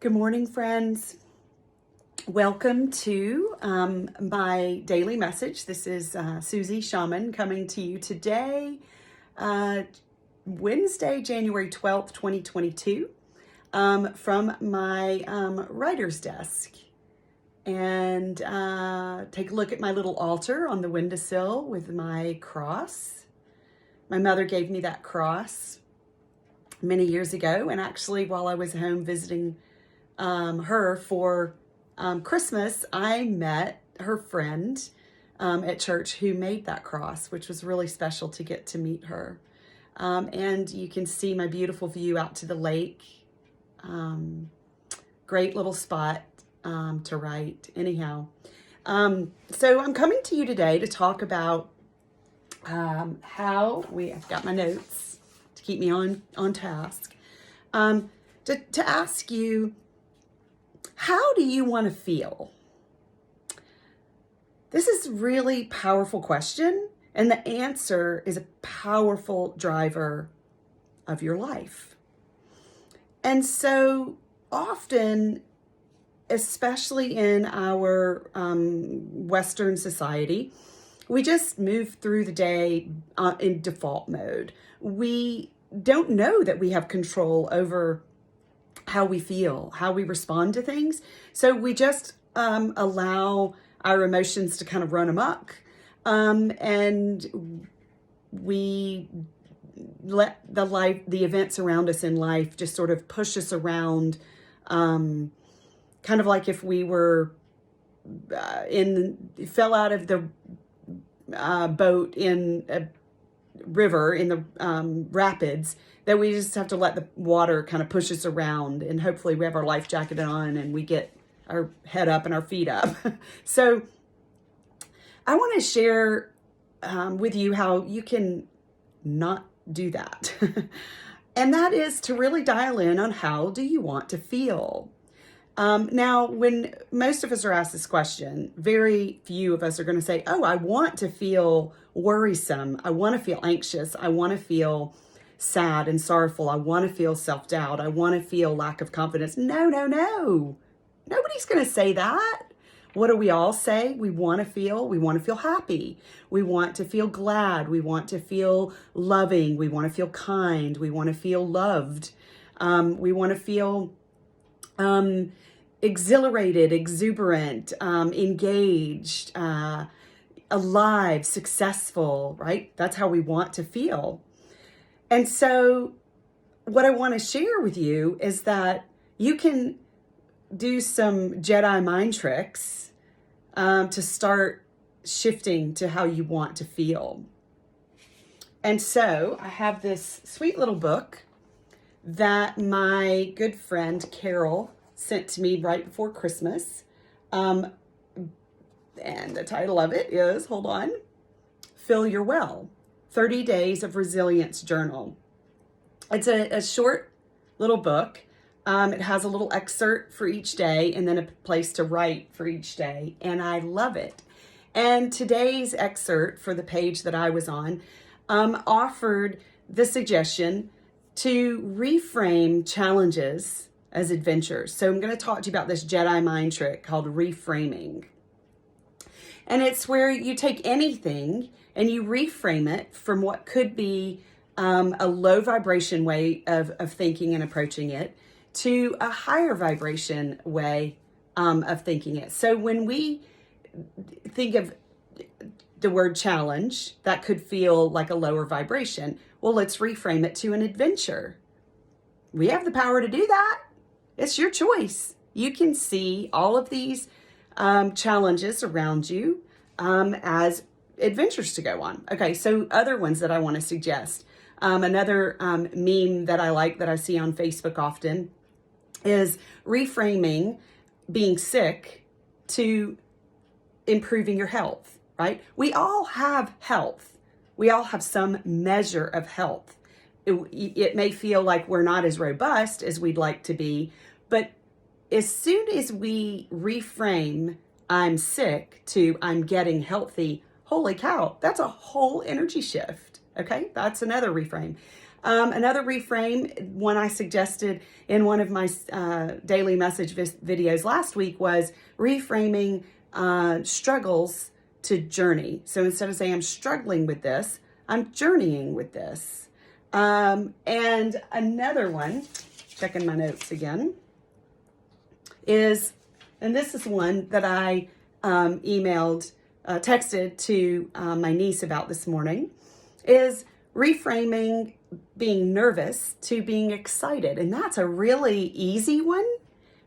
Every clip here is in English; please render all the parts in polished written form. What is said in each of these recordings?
Good morning, friends. Welcome to my daily message. This is Susie Shaman coming to you today, Wednesday, January 12th, 2022, from my writer's desk. And take a look at my little altar on the windowsill with my cross. My mother gave me that cross many years ago, and actually while I was home visiting her for Christmas, I met her friend at church who made that cross, which was really special to get to meet her. And you can see my beautiful view out to the lake. Great little spot to write. Anyhow, so I'm coming to you today to talk about I've got my notes to keep me on task, to ask you, how do you want to feel? This is a really powerful question, and the answer is a powerful driver of your life. And so often, especially in our Western society, we just move through the day in default mode. We don't know that we have control over how we feel, how we respond to things. So we just allow our emotions to kind of run amok, and we let the events around us in life just sort of push us around, kind of like if we were fell out of the boat in a river in the rapids, that we just have to let the water kind of push us around, and hopefully we have our life jacket on and we get our head up and our feet up. So I want to share with you how you can not do that. And that is to really dial in on how do you want to feel. Now, when most of us are asked this question, very few of us are going to say, oh, I want to feel worrisome. I want to feel anxious. I want to feel sad and sorrowful. I want to feel self-doubt. I want to feel lack of confidence. No. Nobody's going to say that. What do we all say? We want to feel happy. We want to feel glad. We want to feel loving. We want to feel kind. We want to feel loved. We want to feel exhilarated, exuberant, engaged, alive, successful, right? That's how we want to feel. And so what I want to share with you is that you can do some Jedi mind tricks to start shifting to how you want to feel. And so I have this sweet little book that my good friend Carol sent to me right before Christmas. And the title of it is, hold on, Fill Your Well, 30 Days of Resilience Journal. It's a short little book. It has a little excerpt for each day and then a place to write for each day. And I love it. And today's excerpt for the page that I was on offered the suggestion to reframe challenges as adventures. So I'm going to talk to you about this Jedi mind trick called reframing. And it's where you take anything and you reframe it from what could be a low vibration way of thinking and approaching it to a higher vibration way of thinking it. So when we think of the word challenge, that could feel like a lower vibration. Well, let's reframe it to an adventure. We have the power to do that. It's your choice. You can see all of these challenges around you as adventures to go on. Okay, so other ones that I want to suggest. Another meme that I like that I see on Facebook often is reframing being sick to improving your health, right? We all have health. We all have some measure of health. It may feel like we're not as robust as we'd like to be, but as soon as we reframe I'm sick to I'm getting healthy, holy cow, that's a whole energy shift. Okay, that's another reframe. Another reframe, one I suggested in one of my daily message videos last week, was reframing struggles to journey. So instead of saying I'm struggling with this, I'm journeying with this. And another one, checking my notes again, is, and this is one that I texted to my niece about this morning, is reframing being nervous to being excited. And that's a really easy one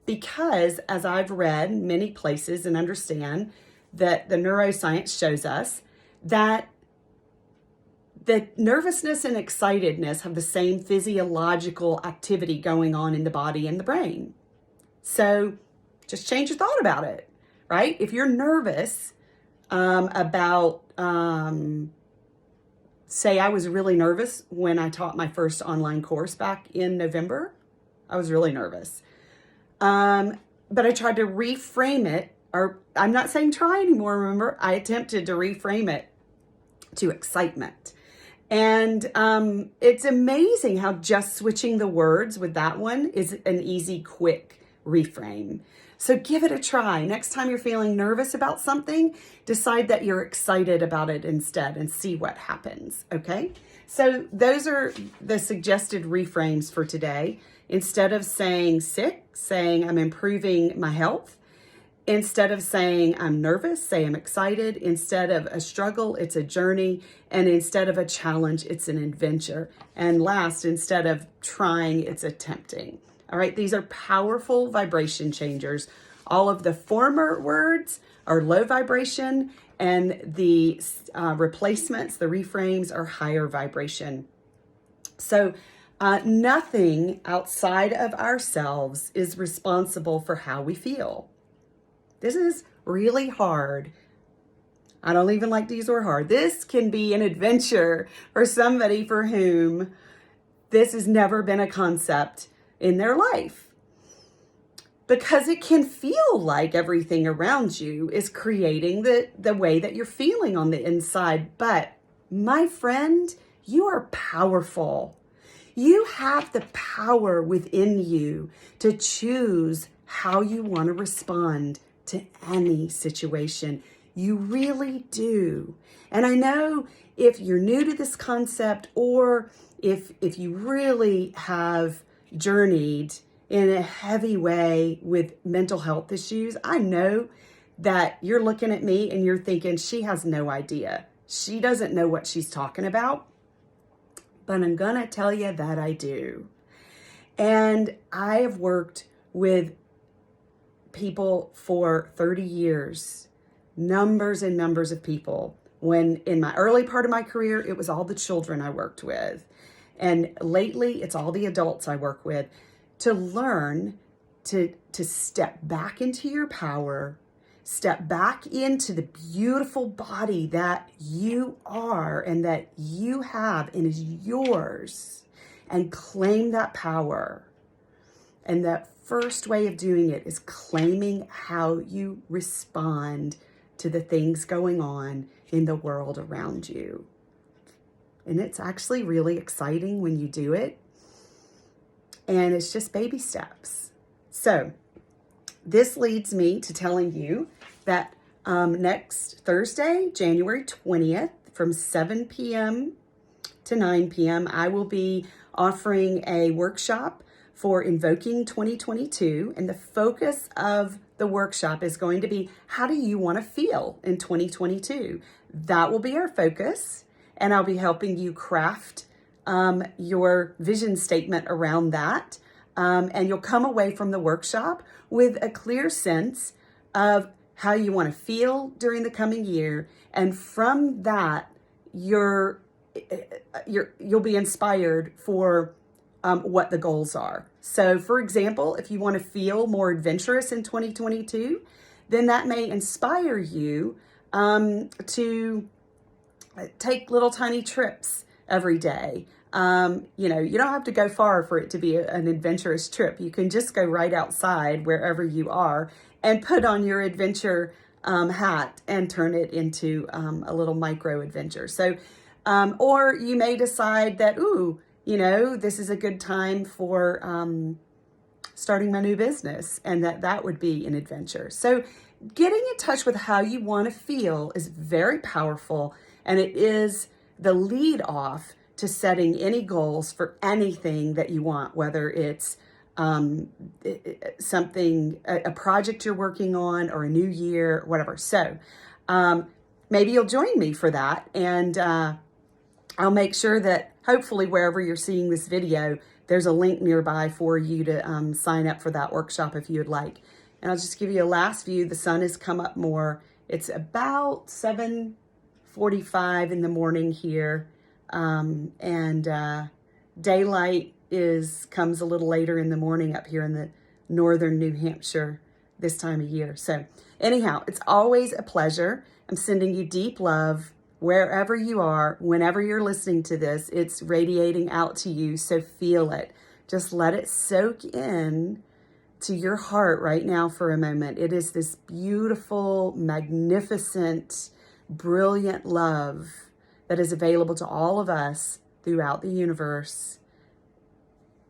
because, as I've read many places and understand that the neuroscience shows us that the nervousness and excitedness have the same physiological activity going on in the body and the brain. So just change your thought about it, right? If you're nervous about, say I was really nervous when I taught my first online course back in November. I was really nervous. But I tried to reframe it, or I'm not saying try anymore, remember? I attempted to reframe it to excitement. And it's amazing how just switching the words with that one is an easy, quick reframe. So give it a try. Next time you're feeling nervous about something, decide that you're excited about it instead and see what happens, okay? So those are the suggested reframes for today. Instead of saying sick, saying I'm improving my health. Instead of saying I'm nervous, say I'm excited. Instead of a struggle, it's a journey. And instead of a challenge, it's an adventure. And last, instead of trying, it's attempting. All right, these are powerful vibration changers. All of the former words are low vibration, and the replacements, the reframes, are higher vibration. So nothing outside of ourselves is responsible for how we feel. This is really hard. I don't even like to use the word hard. This can be an adventure for somebody for whom this has never been a concept in their life, because it can feel like everything around you is creating the way that you're feeling on the inside. But my friend, you are powerful. You have the power within you to choose how you want to respond to any situation. You really do. And I know if you're new to this concept, or if you really have journeyed in a heavy way with mental health issues, I know that you're looking at me and you're thinking, she has no idea. She doesn't know what she's talking about. But I'm going to tell you that I do. And I have worked with people for 30 years, numbers and numbers of people. When in my early part of my career, it was all the children I worked with. And lately, it's all the adults I work with, to learn to step back into your power, step back into the beautiful body that you are and that you have and is yours, and claim that power. And that first way of doing it is claiming how you respond to the things going on in the world around you. And it's actually really exciting when you do it. And it's just baby steps. So this leads me to telling you that next Thursday, January 20th, from 7 p.m. to 9 p.m., I will be offering a workshop for Invoking 2022. And the focus of the workshop is going to be, how do you want to feel in 2022? That will be our focus. And I'll be helping you craft your vision statement around that. And you'll come away from the workshop with a clear sense of how you want to feel during the coming year. And from that, you'll be inspired for what the goals are. So for example, if you want to feel more adventurous in 2022, then that may inspire you to take little tiny trips every day. You don't have to go far for it to be an adventurous trip. You can just go right outside wherever you are and put on your adventure hat and turn it into a little micro adventure. So, or you may decide that, you know, this is a good time for starting my new business, and that would be an adventure. So getting in touch with how you want to feel is very powerful, and it is the lead off to setting any goals for anything that you want, whether it's something, a project you're working on, or a new year, whatever. So maybe you'll join me for that, and I'll make sure that hopefully wherever you're seeing this video, there's a link nearby for you to sign up for that workshop if you would like. And I'll just give you a last view. The sun has come up more. It's about 7:45 in the morning here. Daylight comes a little later in the morning up here in the northern New Hampshire this time of year. So anyhow, it's always a pleasure. I'm sending you deep love wherever you are, whenever you're listening to this. It's radiating out to you, so feel it. Just let it soak in to your heart right now for a moment. It is this beautiful, magnificent, brilliant love that is available to all of us throughout the universe.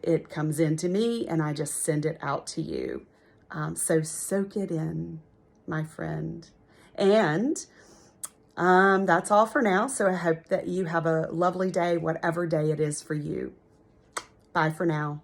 It comes into me and I just send it out to you. So soak it in, my friend. And that's all for now. So I hope that you have a lovely day, whatever day it is for you. Bye for now.